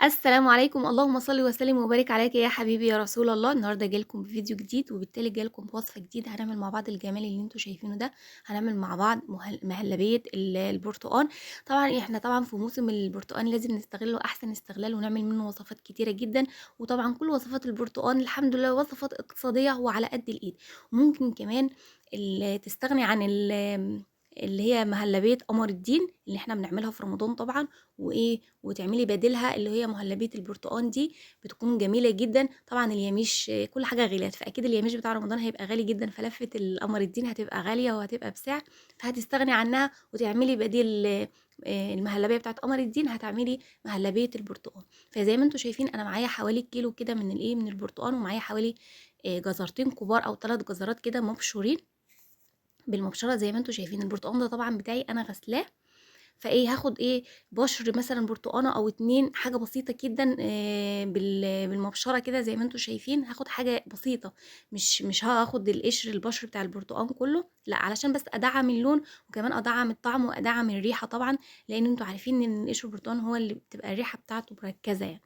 السلام عليكم، اللهم صل وسلم وبارك عليك يا حبيبي يا رسول الله. النهارده جاي لكم بفيديو جديد، وبالتالي جاي لكم بوصفه جديده. هنعمل مع بعض الجمال اللي انتم شايفينه ده. هنعمل مع بعض مهلبيه البرتقال. طبعا احنا في موسم البرتقال لازم نستغله احسن استغلال ونعمل منه وصفات كتيره جدا. وطبعا كل وصفات البرتقال الحمد لله وصفات اقتصاديه وعلى قد الايد. وممكن كمان تستغني عن اللي هي مهلبيه قمر الدين اللي احنا بنعملها في رمضان طبعا. وتعملي بديلها اللي هي مهلبية البرتقال دي. بتكون جميلة جدا. طبعا اليميش كل حاجة غليت، فأكيد اليميش بتاع رمضان هيبقى غالي جدا، فلفة القمر الدين هتبقى غالية وهتبقى بسعر. فهتستغني عنها وتعملي بديل المهلبية بتاعت قمر الدين، هتعملي مهلبية البرتقال. فزي ما انتم شايفين انا معايا حوالي كيلو كده من البرتقال، ومعايا حوالي جزرتين كبار او 3 جزرات كده مبشورين بالمبشره. زي ما انتم شايفين البرتقال ده طبعا بتاعي انا غسلاه. هاخد بشر مثلا برتقانه او اتنين، حاجه بسيطه جدا بالمبشره كده. زي ما انتم شايفين هاخد حاجه بسيطه، مش هاخد البشر بتاع البرتقان كله، لا، علشان بس ادعم اللون، وكمان ادعم الطعم وادعم الريحه طبعا. لان انتوا عارفين ان قشر البرتقان هو اللي بتبقى الريحه بتاعته مركزه يعني.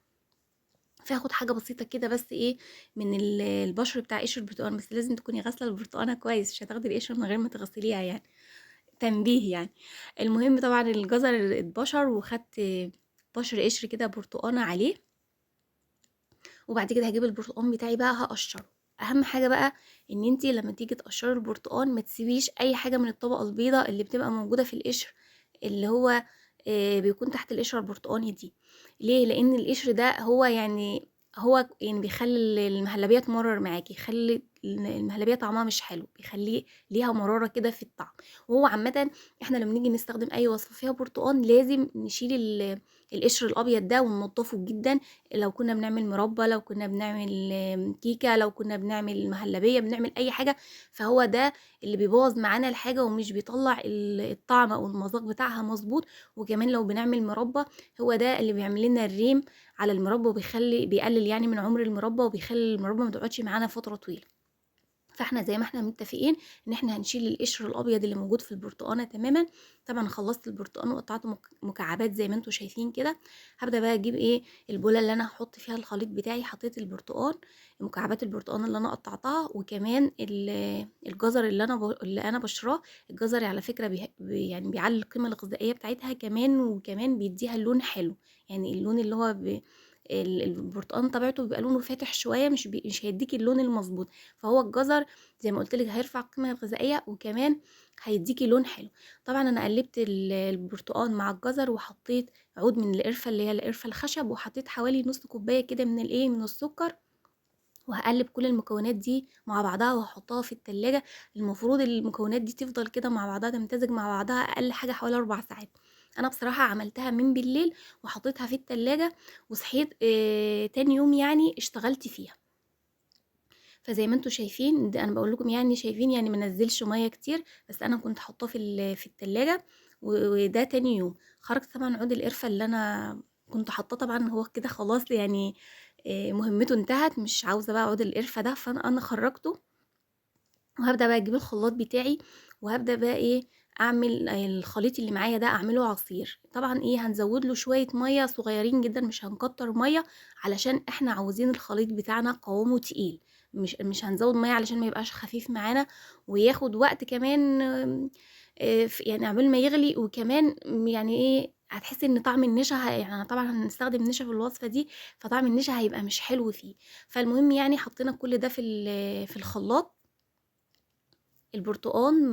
فاخد حاجه بسيطه كده بس من البشر بتاع قشر البرتقان. بس لازم تكوني غاسله البرتقانه كويس، مش هتاخدي القشر من غير ما تغسليها يعني، تنبيه يعني. المهم طبعا الجزر اتبشر، وخدت بشر قشر كده برتقانة عليه. وبعد كده هجيب البرتقان بتاعي بقى هقشره. اهم حاجة بقى ان انتي لما تيجي تقشري البرتقان ما تسيبيش اي حاجة من الطبقة البيضاء اللي بتبقى موجودة في القشر، اللي هو بيكون تحت القشرة البرتقاني دي. ليه؟ لان القشر ده هو يعني بيخلي المهلبية تمرر معاكي، يخلي المهلبية طعمها مش حلو، بيخليه ليها مرارة كده في الطعم. وهو عامة احنا لما نيجي نستخدم اي وصفة فيها برتقان لازم نشيل القشر الابيض ده وننضفه جدا. لو كنا بنعمل مربى، لو كنا بنعمل كيكة، لو كنا بنعمل مهلبية، بنعمل اي حاجة، فهو ده اللي بيبوظ معانا الحاجة ومش بيطلع الطعم او المذاق بتاعها مظبوط. وكمان لو بنعمل مربى، هو ده اللي بيعمل لنا الريم على المربى، بيقلل يعني من عمر المربى، وبيخلي المربى ما تقعدش معانا فترة طويلة. فاحنا زي ما احنا متفقين ان احنا هنشيل القشر الابيض اللي موجود في البرتقانه تماما. طبعا خلصت البرتقان وقطعته مكعبات زي ما انتم شايفين كده. هبدا بقى اجيب البوله اللي انا هحط فيها الخليط بتاعي. حطيت البرتقان، مكعبات البرتقان اللي انا قطعتها، وكمان الجزر اللي انا بشراه. الجزر على فكره يعني بيعلي القيمه الغذائيه بتاعتها كمان، وكمان بيديها اللون حلو. يعني اللون اللي هو البرتقان طبيعته بيبقى لونه فاتح شويه، مش هيديكي اللون المظبوط. فهو الجزر زي ما قلت لك هيرفع القيمه الغذائيه، وكمان هيديكي لون حلو. طبعا انا قلبت البرتقال مع الجزر، وحطيت عود من القرفه اللي هي القرفه الخشب، وحطيت حوالي نص كوبايه كده من السكر. وهقلب كل المكونات دي مع بعضها وهحطها في التلاجة. المفروض المكونات دي تفضل كده مع بعضها تمتزج مع بعضها اقل حاجه حوالي 4 ساعات. انا بصراحه عملتها من بالليل وحطيتها في التلاجة، وصحيت تاني يوم يعني اشتغلت فيها. فزي ما انتم شايفين ده، انا بقول لكم يعني شايفين يعني ما نزلش ميه كتير، بس انا كنت حاطاه في التلاجة. وده تاني يوم خرجت طبعا عود القرفه اللي انا كنت حاطاه. طبعا هو كده خلاص يعني مهمته انتهت، مش عاوزه بقى عود القرفه ده، فانا خرجته. وهبدا بقى اجيب الخلاط بتاعي، وهبدا بقى اعمل الخليط اللي معايا ده اعمله عصير. طبعا هنزود له شويه ميه صغيرين جدا، مش هنكتر ميه، علشان احنا عاوزين الخليط بتاعنا قوامه تقيل. مش هنزود ميه علشان ما يبقاش خفيف معانا، وياخد وقت كمان يعني قبل ما يغلي. وكمان يعني هتحسي ان طعم النشا يعني طبعا هنستخدم نشا في الوصفه دي، فطعم النشا هيبقى مش حلو فيه. فالمهم يعني حطينا كل ده في الخلاط. البرتقان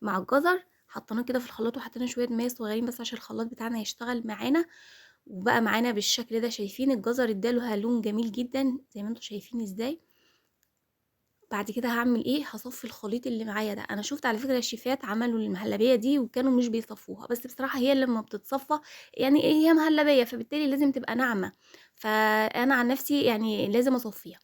مع الجزر حطيناه كده في الخلاط، وحطينا شويه ميه صغيرين بس عشان الخلاط بتاعنا يشتغل معانا. وبقى معانا بالشكل ده. شايفين الجزر اداله لون جميل جدا زي ما انتم شايفين ازاي. بعد كده هعمل هصفي الخليط اللي معايا ده. انا شفت على فكره الشيفات عملوا المهلبيه دي وكانوا مش بيصفوها، بس بصراحه هي لما بتتصفى يعني هي مهلبيه، فبالتالي لازم تبقى ناعمه. فانا عن نفسي يعني لازم اصفيها.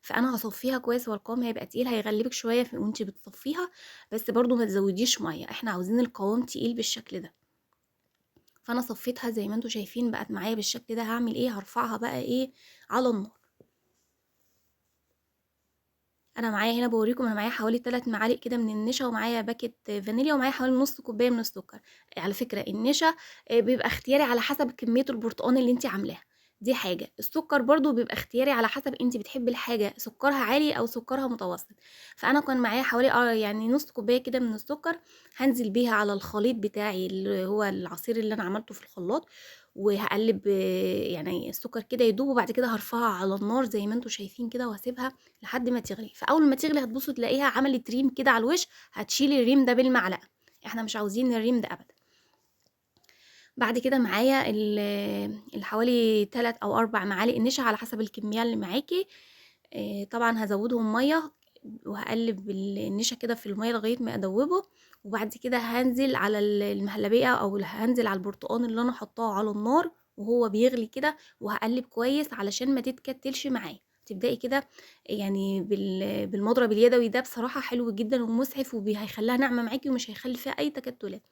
فانا هصفيها كويس، والقوام هيبقى تقيل، هيغلبك شويه وانت بتصفيها. بس برضو ما تزوديش ميه، احنا عاوزين القوام تقيل بالشكل ده. فانا صفيتها زي ما انتم شايفين بقت معايا بالشكل ده. هعمل هرفعها بقى على النار. أنا معايا هنا باوريكم، أنا معايا حوالي 3 معالق كده من النشا، ومعايا باكيت فانيليا، ومعايا حوالي نص كوباية من السكر. على فكرة النشا بيبقى اختياري على حسب كمية البرتقان اللي أنتِ عاملاها، دي حاجة. السكر برضه بيبقى اختياري على حسب أنتِ بتحبي الحاجة سكرها عالي أو سكرها متوسط. فأنا كان معايا حوالي يعني نص كوباية كده من السكر، هانزل بيها على الخليط بتاعي اللي هو العصير اللي أنا عملته في الخلاط، وهاقلب يعني السكر كده يدوب، وبعد كده هارفعها على النار زي ما أنتم شايفين كده، وهاسيبها لحد ما تغلي. فأول ما تغلي هتبصوا تلاقيها عملت ريم كده على الوش، هتشيلي الريم ده بالمعلقة، إحنا مش عاوزين الريم ده أبدًا. بعد كده معايا حوالي 3 أو 4 معالق نشا على حسب الكمية اللي معاكِ. طبعًا هازوّدهم مَيّة، وهاقلّب النشا كده في المَيّة لغاية ما أدوّبه، وبعد كده هانزل على المهلبية، أو هانزل على البرتقان اللي أنا حاطاه على النار وهو بيغلي كده، وهاقلّب كويس علشان ما تتكتلش معايا. تبدئي كده يعني بالمضرب اليدوي ده بصراحة حلو جدًا ومُسعف، هيخلّيها ناعمة معاكِ ومش هيخلّي فيها أي تكتلات.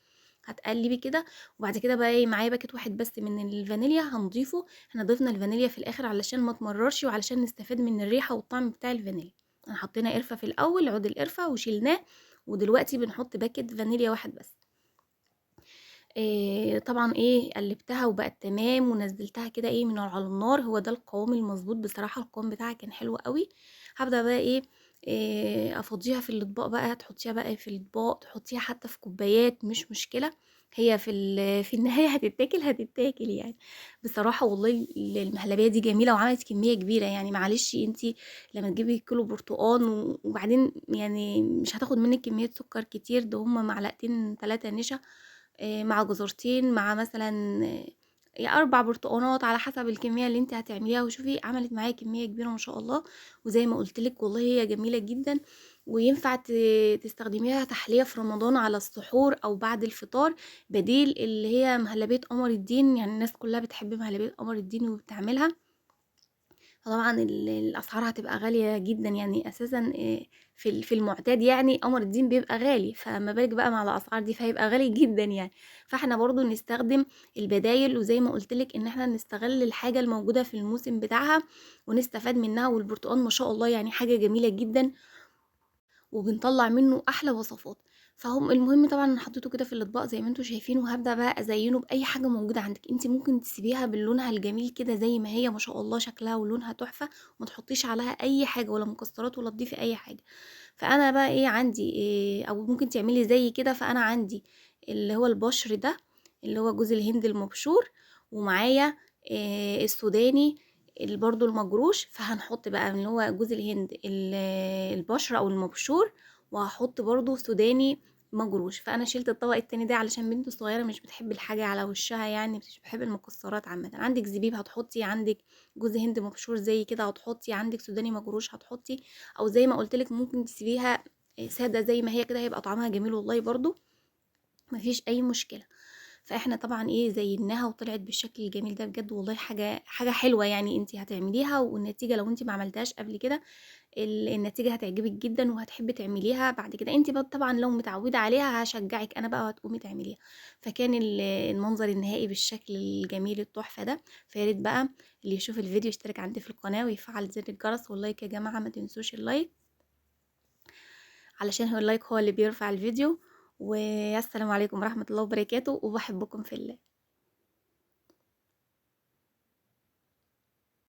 هتقلّبي كده، وبعد كده بقى معايا باكيت واحد بس من الفانيليا هنضيفه. إحنا ضِفنا الفانيليا في الآخر علشان ما تمرّرش، وعلشان نستفاد من الريحة والطعم بتاع الفانيليا. إحنا حطينا قرفة في الأول، عود القرفة وشيلناه، ودلوقتي بنحط باكيت فانيليا واحد بس. طبعًا قلّبتها وبقت تمام، ونزّلتها كده من على النار. هو ده القوام المضبوط بصراحة، القوام بتاعها كان حلو أوي. هابدأ بقى أفضّيها في الأطباق بقى، تحطّيها بقى في الأطباق، تحطّيها حتى في كوبايات مش مشكلة، هي في النهاية هتتاكل، هتتاكل يعني. بصراحة والله المهلبية دي جميلة وعملت كمية كبيرة، يعني معلش أنتِ لمّا تجيبي كيلو برتقان وبعدين يعني مش هتاخد منِّك كمية سُكّر كتير، ده هُم معلقتين 3 نشا مع جزرتين، مع مثلًا 4 برتقانات على حسب الكمية اللي أنتِ هتعمليها. وشوفي عملت معايا كمية كبيرة ما شاء الله. وزي ما قُلت لِك والله هي جميلة جدًا، وينفع تستخدميها تحلية في رمضان على السحور أو بعد الفطار، بديل اللي هي مهلبية قمر الدين. يعني الناس كلها بتحب مهلبية قمر الدين وبتعملها. فطبعًا الأسعار هتبقى غالية جدًا، يعني أساسًا في المُعتاد يعني قمر الدين بيبقى غالي، فما بالِك بقى مع الأسعار دي، فهيبقى غالي جدًا يعني. فإحنا برضه نستخدم البدايل، وزي ما قُلت لِك إن إحنا نستغل الحاجة الموجودة في الموسم بتاعها ونستفاد منها. والبرتقان ما شاء الله يعني حاجة جميلة جدًا، وبنطلّع منّه أحلى وصفات. المهم طبعًا أنا حطيته كده في الأطباق زي ما أنتم شايفين، وهابدأ بقى أزيّنه بأي حاجة موجودة عندِك. أنتِ ممكن تسيبيها بلونها الجميل كده زي ما هي ما شاء الله شكلها ولونها تحفة، وما تحطّيش عليها أي حاجة ولا مكسرات ولا تضيفي أي حاجة. فأنا بقى عندي أو ممكن تعملي زيي كده. فأنا عندي اللي هو البشر ده، اللي هو جوز الهند المبشور، ومعايا السوداني برضه المجروش. فهنحط بقى اللي هو جوز الهند البشر أو المبشور، وهاحط برضه سوداني مجروش. فأنا شِلت الطبق التاني ده علشان بنتي الصغيرة مش بتحب الحاجة على وشها، يعني مش بتحب المكسرات عامةً. عندِك زبيب هتحطي، عندِك جوز هند مبشور زي كده هتحطي، عندِك سوداني مجروش هتحطي، أو زي ما قُلت لِك ممكن تسيبيها سادة زي ما هي كده، هيبقى طعمها جميل والله برضه، ما فيش أي مشكلة. فإحنا طبعًا زيّناها وطلعت بالشكل الجميل ده بجد والله. حاجة حلوة يعني أنتِ هتعمليها، والنتيجة لو أنتِ ما عملتيهاش قبل كده النتيجة هتعجبِك جدًا وهتحبي تعمليها بعد كده. أنتِ بقى طبعًا لو متعودة عليها هاشجعِك أنا بقى وهتقومي تعمليها. فكان المنظر النهائي بالشكل الجميل التحفة ده. فيا ريت بقى اللي يشوف الفيديو يشترك عندي في القناة ويفعل زر الجرس واللايك يا جماعة، ما تنسوش اللايك، علشان هو اللايك هو اللي بيرفع الفيديو. والسلام عليكم ورحمة الله وبركاته، وباحبكم في الله.